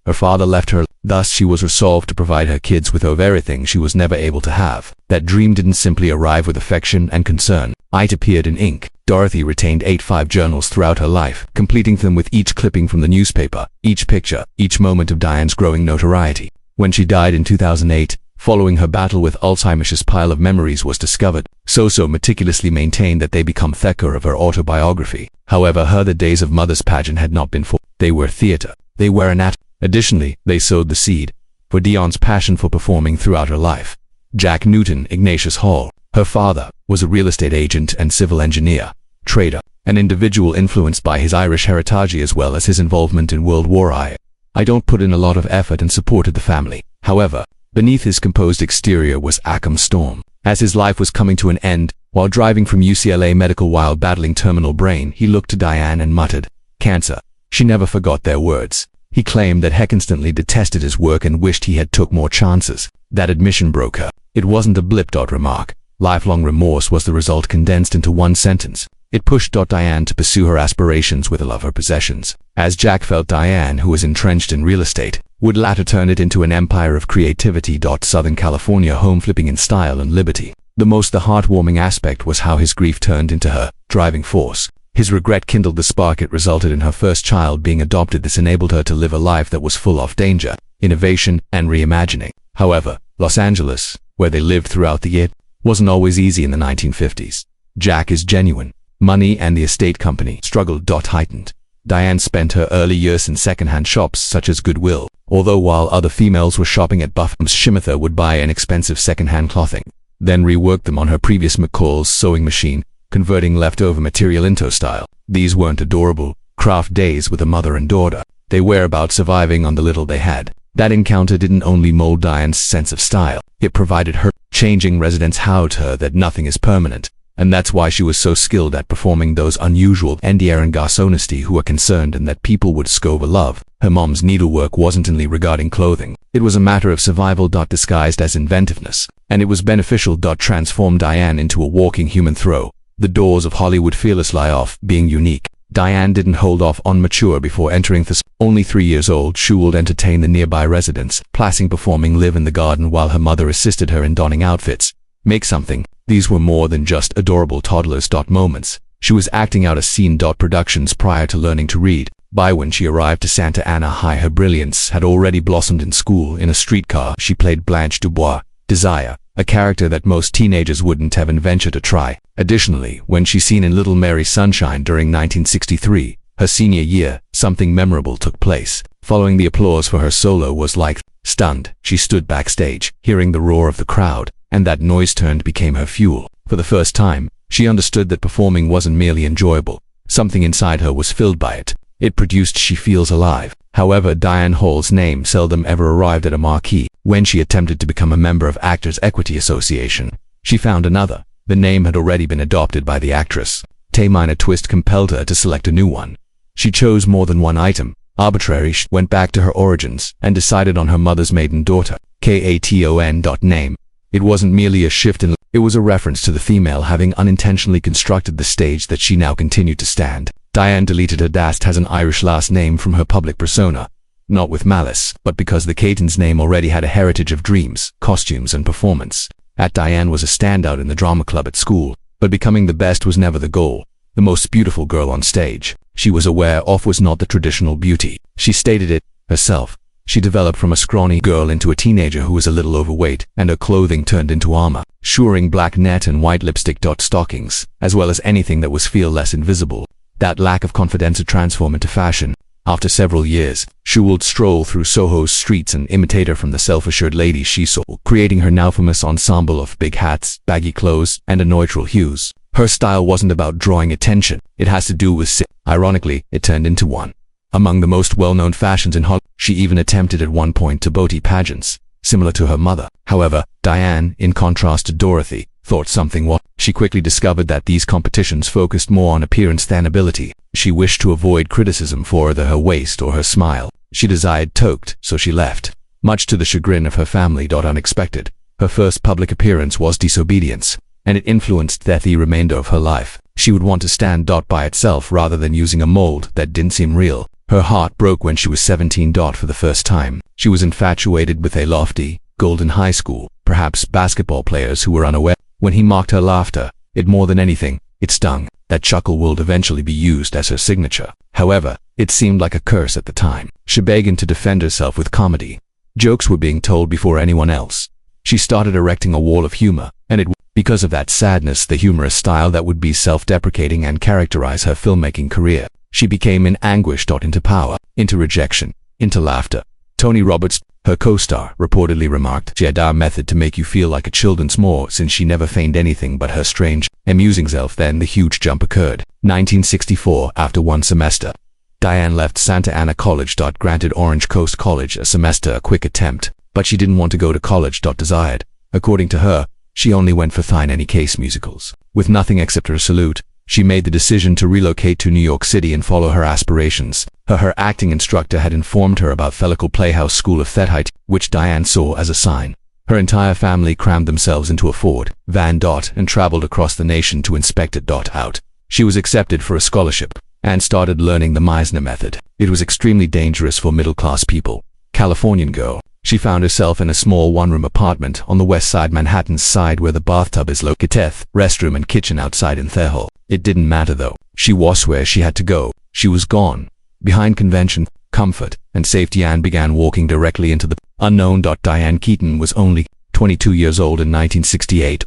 Her father left her, thus she was resolved to provide her kids with everything she was never able to have. That dream didn't simply arrive with affection and concern. It appeared in ink. Dorothy retained 85 journals throughout her life, completing them with each clipping from the newspaper, each picture, each moment of Diane's growing notoriety. When she died in 2008, following her battle with Alzheimer's, pile of memories was discovered, so meticulously maintained that they become thicker of her autobiography. However, the days of mother's pageant had not been for. They were theater. They were an Additionally, they sowed the seed for Diane's passion for performing throughout her life. Jack Newton Ignatius Hall. Her father was a real estate agent and civil engineer, trader, an individual influenced by his Irish heritage as well as his involvement in World War I. Don't put in a lot of effort and supported the family. However, beneath his composed exterior was Occam's storm. As his life was coming to an end, while driving from UCLA Medical while battling terminal brain, he looked to Diane and muttered, "Cancer." She never forgot their words. He claimed that Heck instantly detested his work and wished he had took more chances. That admission broke her. It wasn't a blip. Remark. Lifelong remorse was the result condensed into one sentence. It pushed Diane to pursue her aspirations with a love of her possessions. As Jack felt Diane, who was entrenched in real estate, would later turn it into an empire of creativity. Southern California home flipping in style and liberty. The heartwarming aspect was how his grief turned into her driving force. His regret kindled the spark. It resulted in her first child being adopted. This enabled her to live a life that was full of danger, innovation, and reimagining. However, Los Angeles, where they lived throughout the year, wasn't always easy in the 1950s. Jack is genuine. Money and the estate company struggled. Heightened. Diane spent her early years in second-hand shops such as Goodwill, although while other females were shopping at Buffham's, Shimitha would buy inexpensive second-hand clothing, then rework them on her previous McCall's sewing machine, converting leftover material into style. These weren't adorable craft days with a mother and daughter. They were about surviving on the little they had. That encounter didn't only mold Diane's sense of style, it provided her. Changing residents taught her that nothing is permanent, and that's why she was so skilled at performing those unusual endearing honesty who were concerned and that people would scover love. Her mom's needlework wasn't only regarding clothing. It was a matter of survival. Disguised as inventiveness, and it was beneficial. Transformed Diane into a walking human throw. The doors of Hollywood fearless lie off being unique. Diane didn't hold off on mature before entering the only 3 years old. She would entertain the nearby residents, placing performing live in the garden while her mother assisted her in donning outfits. Make something. These were more than just adorable toddlers. Moments. She was acting out a scene. Productions prior to learning to read. By when she arrived to Santa Ana High, her brilliance had already blossomed in school. In a streetcar, she played Blanche Dubois, Desire, a character that most teenagers wouldn't have ventured to try. Additionally, when she seen in Little Mary Sunshine during 1963, her senior year, something memorable took place. Following the applause for her solo was like stunned. She stood backstage, hearing the roar of the crowd, and that noise became her fuel. For the first time, she understood that performing wasn't merely enjoyable. Something inside her was filled by it. It produced She Feels Alive. However, Diane Hall's name seldom ever arrived at a marquee. When she attempted to become a member of Actors Equity Association, she found another. The name had already been adopted by the actress. A twist compelled her to select a new one. She chose more than one item. Arbitrary. She went back to her origins and decided on her mother's maiden daughter, Katon. Name. It wasn't merely a shift in, it was a reference to the female having unintentionally constructed the stage that she now continued to stand. Diane deleted her Dast has an Irish last name from her public persona, not with malice, but because the Keaton's name already had a heritage of dreams, costumes, and performance. Diane was a standout in the drama club at school, but becoming the best was never the goal. The most beautiful girl on stage, she was aware of, was not the traditional beauty. She stated it herself. She developed from a scrawny girl into a teenager who was a little overweight, and her clothing turned into armor, showing black net and white lipstick. Stockings, as well as anything that was feel less invisible. That lack of confidence transformed into fashion. After several years, she would stroll through Soho's streets and imitate her from the self-assured lady she saw, creating her now famous ensemble of big hats, baggy clothes, and neutral hues. Her style wasn't about drawing attention. It has to do with ironically, it turned into one. Among the most well-known fashions in Hollywood, she even attempted at one point to beauty pageants, similar to her mother. However, Diane, in contrast to Dorothy, thought something was. She quickly discovered that these competitions focused more on appearance than ability. She wished to avoid criticism for either her waist or her smile. She desired toked, so she left. Much to the chagrin of her family. Unexpected. Her first public appearance was disobedience, and it influenced the remainder of her life. She would want to stand by itself rather than using a mold that didn't seem real. Her heart broke when she was 17. For the first time, she was infatuated with a lofty, golden high school, perhaps basketball players who were unaware. When he mocked her laughter, it more than anything, it stung. That chuckle would eventually be used as her signature. However, it seemed like a curse at the time. She began to defend herself with comedy. Jokes were being told before anyone else. She started erecting a wall of humor, and because of that sadness, the humorous style that would be self-deprecating and characterize her filmmaking career. She became in anguish. Into power, into rejection, into laughter. Tony Roberts, her co-star, reportedly remarked, "She had our method to make you feel like a children's more, since she never feigned anything but her strange, amusing self." Then the huge jump occurred. 1964, after one semester, Diane left Santa Ana College. Granted Orange Coast College a semester, a quick attempt, but she didn't want to go to college. Desired. According to her, she only went for fine any case musicals. With nothing except her salute, she made the decision to relocate to New York City and follow her aspirations. Her acting instructor had informed her about Fellicle Playhouse School of Theater, which Diane saw as a sign. Her entire family crammed themselves into a Ford van. And traveled across the nation to inspect it. Out. She was accepted for a scholarship and started learning the Meisner method. It was extremely dangerous for middle-class people. Californian girl. She found herself in a small one-room apartment on the west side, Manhattan's side, where the bathtub is located, restroom and kitchen outside in the hall. It didn't matter though. She was where she had to go. She was gone. Behind convention, comfort, and safety, and began walking directly into the unknown. Diane Keaton was only 22 years old in 1968.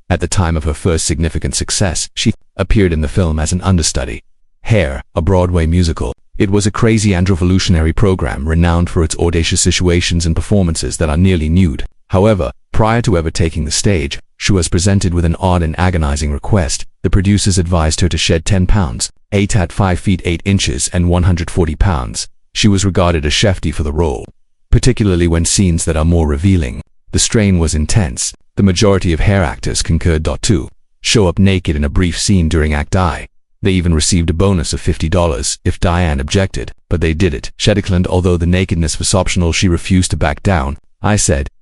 At the time of her first significant success, she appeared in the film as an understudy. Hair, a Broadway musical. It was a crazy and revolutionary program renowned for its audacious situations and performances that are nearly nude. However, prior to ever taking the stage, she was presented with an odd and agonizing request. The producers advised her to shed 10 pounds, 8 at 5 feet 8 inches and 140 pounds. She was regarded as hefty for the role, particularly when scenes that are more revealing. The strain was intense. The majority of hair actors concurred. To show up naked in a brief scene during Act I. They even received a bonus of $50 if Diane objected, but they did it. She declined. Although the nakedness was optional, she refused to back down.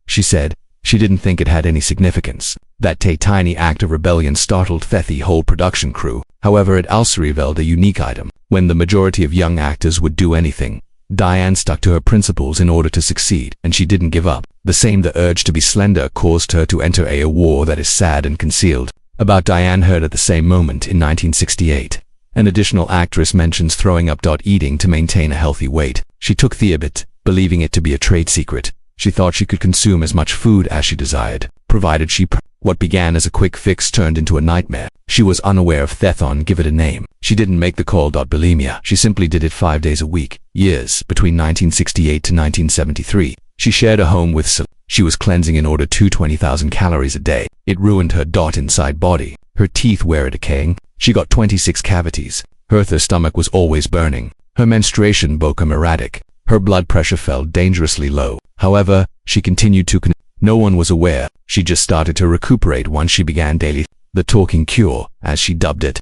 She said, she didn't think it had any significance. That tiny act of rebellion startled the whole production crew. However, it also revealed a unique item. When the majority of young actors would do anything, Diane stuck to her principles in order to succeed, and she didn't give up. The urge to be slender caused her to enter a war that is sad and concealed. About Diane heard at the same moment in 1968. An additional actress mentions throwing up. Eating to maintain a healthy weight. She took Thiabit, believing it to be a trade secret. She thought she could consume as much food as she desired, provided she what began as a quick fix turned into a nightmare. She was unaware of Thethon, give it a name. She didn't make the call. Bulimia. She simply did it 5 days a week. Years, between 1968 to 1973. She shared a home with She was cleansing in order to 20,000 calories a day. It ruined her. Inside body. Her teeth were decaying. She got 26 cavities. Her stomach was always burning. Her menstruation became erratic. Her blood pressure fell dangerously low. However, she continued to no one was aware. She just started to recuperate once she began daily, the talking cure, as she dubbed it.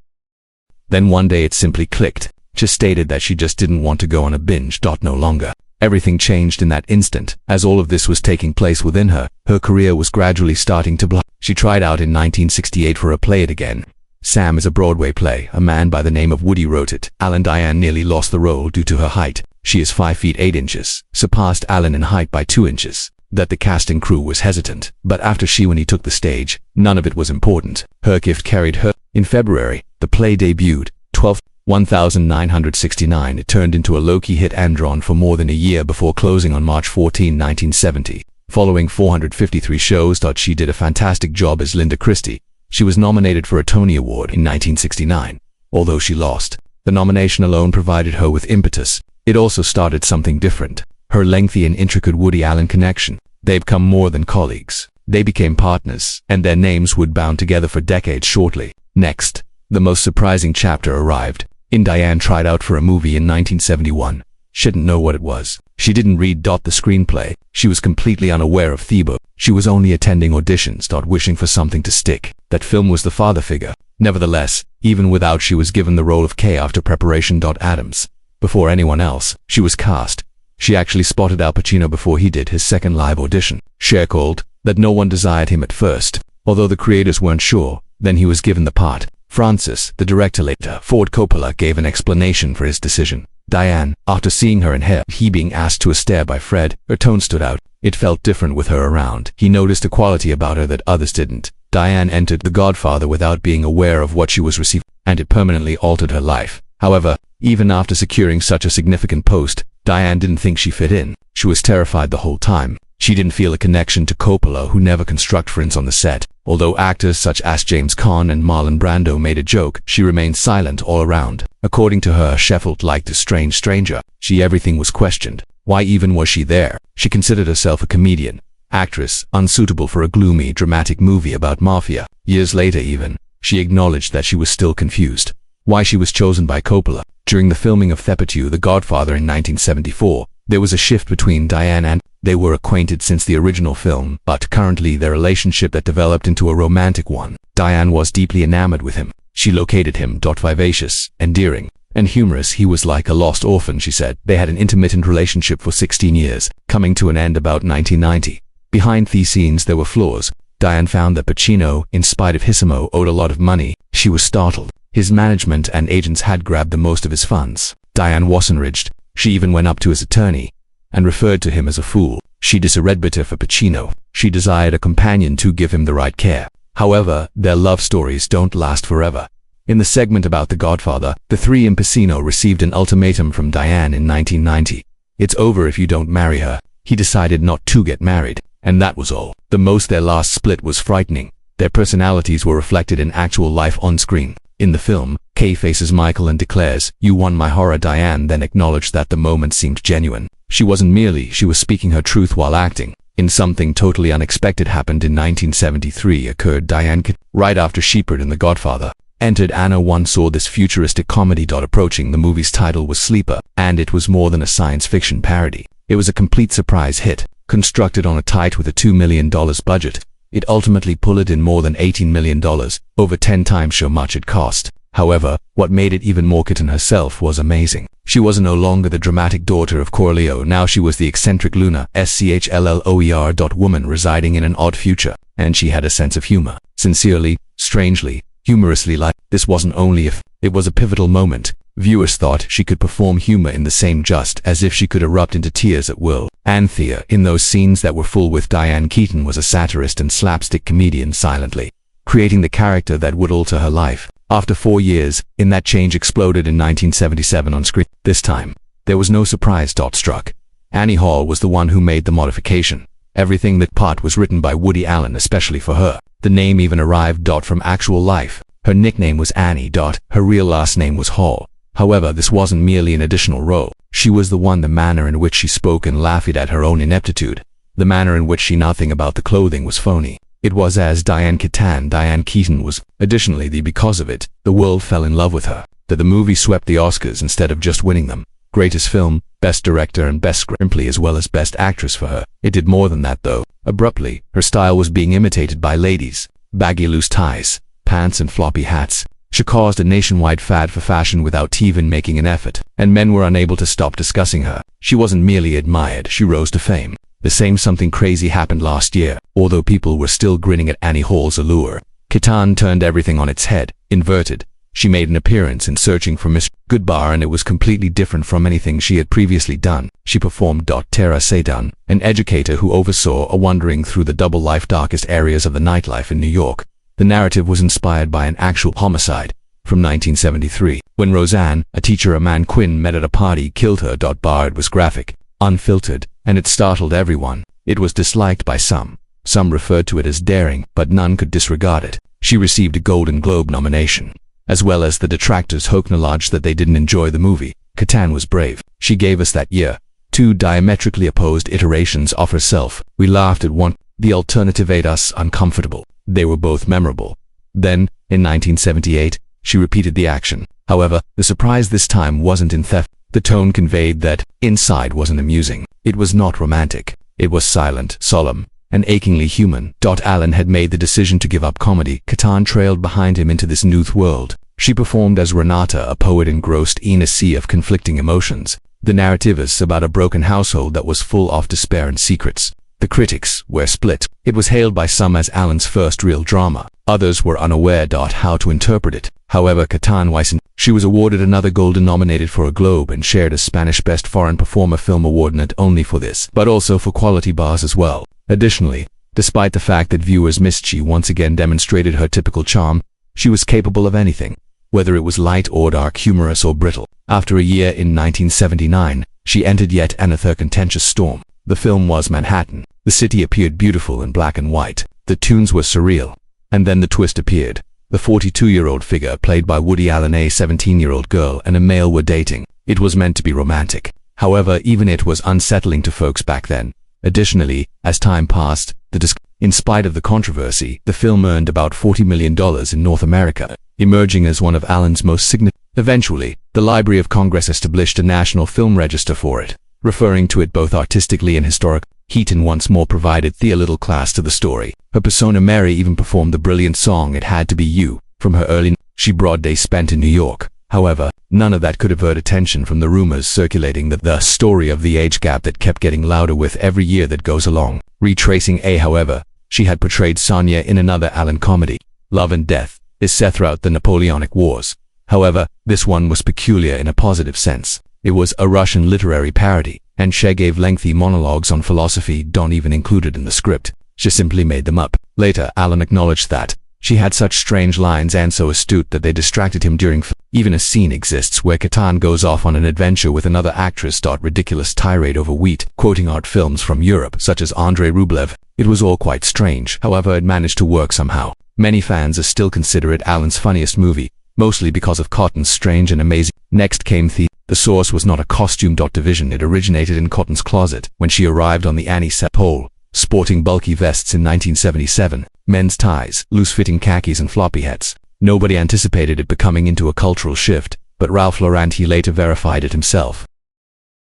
Then one day it simply clicked. She stated that she just didn't want to go on a binge. No longer. Everything changed in that instant. As all of this was taking place within her, her career was gradually starting to blow. She tried out in 1968 for a Play It Again. Sam is a Broadway play. A man by the name of Woody wrote it. Diane nearly lost the role due to her height. She is 5 feet 8 inches, surpassed Alan in height by 2 inches. That the casting crew was hesitant, but after when he took the stage, none of it was important. Her gift carried her. In February, the play debuted. 1969. It turned into a low-key hit and drawn for more than a year before closing on March 14, 1970. Following 453 shows, she did a fantastic job as Linda Christie. She was nominated for a Tony Award in 1969. Although she lost, the nomination alone provided her with impetus. It also started something different. Her lengthy and intricate Woody Allen connection. They've become more than colleagues. They became partners, and their names would bound together for decades shortly. Next, the most surprising chapter arrived. Diane tried out for a movie in 1971. She didn't know what it was. She didn't read the screenplay. She was completely unaware of Thebo. She was only attending auditions, wishing for something to stick. That film was The Father Figure. Nevertheless, even without, she was given the role of Kay after preparation. Adams. Before anyone else, she was cast. She actually spotted Al Pacino before he did his second live audition. Cher called that no one desired him at first. Although the creators weren't sure, then he was given the part. Francis, the director later, Ford Coppola, gave an explanation for his decision. Diane, after seeing her in Hair, he being asked to a stare by Fred, her tone stood out. It felt different with her around. He noticed a quality about her that others didn't. Diane entered The Godfather without being aware of what she was receiving, and it permanently altered her life. However, even after securing such a significant post, Diane didn't think she fit in. She was terrified the whole time. She didn't feel a connection to Coppola, who never construct friends on the set. Although actors such as James Caan and Marlon Brando made a joke, she remained silent all around. According to her, she felt like a strange stranger. Everything was questioned. Why even was she there? She considered herself a comedian, actress, unsuitable for a gloomy, dramatic movie about mafia. Years later even, she acknowledged that she was still confused. Why she was chosen by Coppola. During the filming of The Godfather in 1974, there was a shift between Diane and they were acquainted since the original film, but currently their relationship that developed into a romantic one. Diane was deeply enamored with him. She located him. Vivacious, endearing, and humorous. He was like a lost orphan, she said. They had an intermittent relationship for 16 years, coming to an end about 1990. Behind these scenes there were flaws. Diane found that Pacino, in spite of Hissimo, owed a lot of money. She was startled. His management and agents had grabbed the most of his funds. Diane was enraged. She even went up to his attorney and referred to him as a fool. She disarrayed bitter for Pacino. She desired a companion to give him the right care. However, their love stories don't last forever. In the segment about The Godfather, the three in Pacino received an ultimatum from Diane in 1990. It's over if you don't marry her. He decided not to get married, and that was all. The most their last split was frightening. Their personalities were reflected in actual life on screen. In the film, Kay faces Michael and declares, "You won my horror." Diane then acknowledged that the moment seemed genuine. She was speaking her truth while acting. In something totally unexpected happened in 1973 occurred Diane Keaton. Right after Shepherd in The Godfather entered, Anna once saw this futuristic comedy. Approaching, the movie's title was Sleeper, and it was more than a science fiction parody. It was a complete surprise hit. Constructed on a tight with a $2 million budget, it ultimately pulled in more than $18 million, over 10 times how much it cost. However, what made it even more, Keaton herself was amazing. She was no longer the dramatic daughter of Corleo. Now she was the eccentric Luna, schloer. Woman residing in an odd future, and she had a sense of humor. Sincerely, strangely, humorously. Like this wasn't only if it was a pivotal moment. Viewers thought she could perform humor in the same just as if she could erupt into tears at will. Anthea, in those scenes that were full with Diane Keaton, was a satirist and slapstick comedian, silently creating the character that would alter her life. After 4 years, that change exploded in 1977 on screen. This time, there was no surprise. Struck. Annie Hall was the one who made the modification. Everything that part was written by Woody Allen especially for her. The name even arrived. From actual life. Her nickname was Annie. Her real last name was Hall. However, this wasn't merely an additional role. She was the one. The manner in which she spoke and laughed at her own ineptitude. The manner in which she nothing about the clothing was phony. It was as Diane Keaton was. Additionally, because of it, the world fell in love with her. The movie swept the Oscars instead of just winning them. Greatest film, Best Director and Best Screenplay as well as Best Actress for her. It did more than that though. Abruptly, her style was being imitated by ladies. Baggy loose ties, pants and floppy hats. She caused a nationwide fad for fashion without even making an effort, and men were unable to stop discussing her. She wasn't merely admired, she rose to fame. The same something crazy happened last year. Although people were still grinning at Annie Hall's allure, Keaton turned everything on its head, inverted. She made an appearance in Searching for Miss Goodbar, and it was completely different from anything she had previously done. She performed Tara Sadun, an educator who oversaw a wandering through the double life darkest areas of the nightlife in New York. The narrative was inspired by an actual homicide from 1973, when Roseanne, a teacher a man Quinn met at a party, killed her. It was graphic, unfiltered, and it startled everyone. It was disliked by some. Some referred to it as daring, but none could disregard it. She received a Golden Globe nomination, as well as the detractors who acknowledged that they didn't enjoy the movie. Keaton was brave. She gave us that year 2 diametrically opposed iterations of herself. We laughed at one. The alternative made us uncomfortable. They were both memorable. Then, in 1978, she repeated the action. However, the surprise this time wasn't in theft. The tone conveyed that inside wasn't amusing. It was not romantic. It was silent, solemn, and achingly human. Allen had made the decision to give up comedy. Keaton trailed behind him into this new world. She performed as Renata, a poet engrossed in a sea of conflicting emotions. The narrative is about a broken household that was full of despair and secrets. The critics were split. It was hailed by some as Allen's first real drama. Others were unaware how to interpret it. However, Keaton She was awarded another Golden, nominated for a Globe, and shared a Spanish Best Foreign Performer Film Award not only for this, but also for quality bars as well. Additionally, despite the fact that viewers missed, she once again demonstrated her typical charm. She was capable of anything, whether it was light or dark, humorous or brittle. After a year in 1979, she entered yet another contentious storm. The film was Manhattan. The city appeared beautiful in black and white. The tunes were surreal. And then the twist appeared. The 42-year-old figure played by Woody Allen, a 17-year-old girl and a male were dating. It was meant to be romantic. However, even it was unsettling to folks back then. Additionally, as time passed, in spite of the controversy, the film earned about $40 million in North America, emerging as one of Allen's most significant. Eventually, the Library of Congress established a National Film Register for it, referring to it both artistically and historically. Keaton once more provided a little class to the story. Her persona Mary even performed the brilliant song It Had to Be You from her early she broad day spent in New York. However, none of that could avert attention from the rumors circulating that the story of the age gap that kept getting louder with every year that goes along. Retracing however, she had portrayed Sonia in another Allen comedy, Love and Death, is set throughout the Napoleonic Wars. However, this one was peculiar in a positive sense. It was a Russian literary parody, and she gave lengthy monologues on philosophy not even included in the script. She simply made them up. Later, Allen acknowledged that she had such strange lines and so astute that they distracted him during even a scene exists where Keaton goes off on an adventure with another actress. Ridiculous tirade over wheat, quoting art films from Europe such as Andrei Rublev. It was all quite strange. However, it managed to work somehow. Many fans still consider it Allen's funniest movie, mostly because of Cotton's strange and amazing. Next came The source was not a costume. Division. It originated in Cotton's closet when she arrived on the Annie set pole, sporting bulky vests in 1977, men's ties, loose-fitting khakis and floppy hats. Nobody anticipated it becoming into a cultural shift, but Ralph Lauren later verified it himself.